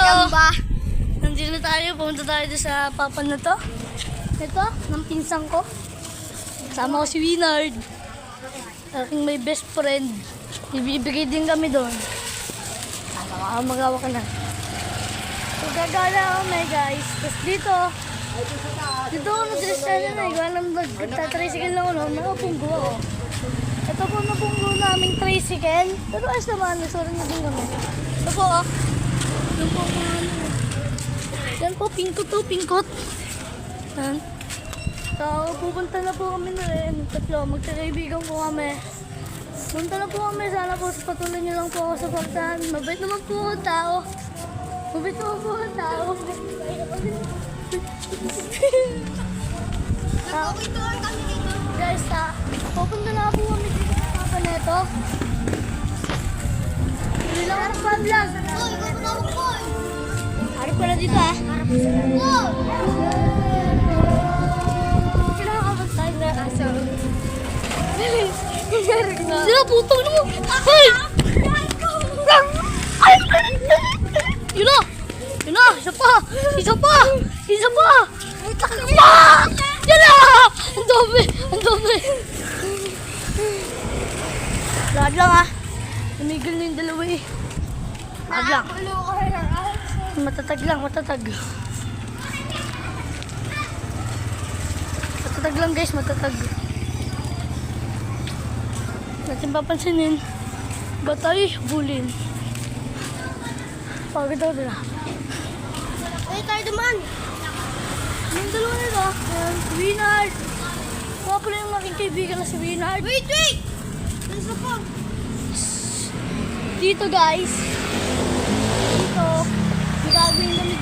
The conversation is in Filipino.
Gagamba. Nandito na tayo, pumunta tayo doon sa papan na to. Ito, ng pinsang ko. Kasama ko si Winard. Aking may best friend. Ibibigay din kami doon. Magawa ka na. So, gagala kami guys. Tapos dito ako nag-restyle na. Iwanan nag-tricycle lang ako. Nakapunggo ako. Ito po napunggo naming tricycle. Pero ayos naman, nagsuran na din kami. Ito po oh. Ito po yan po, pinkot. Yan. So, pupunta na po kami na rin. Tatlo, magkakaibigan po kami. Punta na po kami. Sana po patuloy niyo lang po ako sa pagtahan. Mabait naman po ang tao. Nagkukituan kami dito. Guys, pupunta na po kami dito sa papa neto. Hindi lang ako pa-vlog. Oh, ikaw tumawag ko. Harap ka na dito ah. Oh! Kinakabag tayo na aso. Sila putong na mo. Ay! Ay! Yun na! Yun na! Isa pa! Isa pa! Isa pa! Ah! Yan na! Ang dami! Ang dami! Lag lang ah. Namigil na yung dalawa eh. Lag lang. Matatag lang, matatag. Matatag lang guys, matatag. Natin papansinin. Ba't tayo bulin? Pagod ako doon ah. Ay, tayo naman. Yung dalawa nito, si Winard. Mga pala yung aking kaibigan na si Winard. Wait! Nasa pa. Dito guys. Dito. Gagawin kami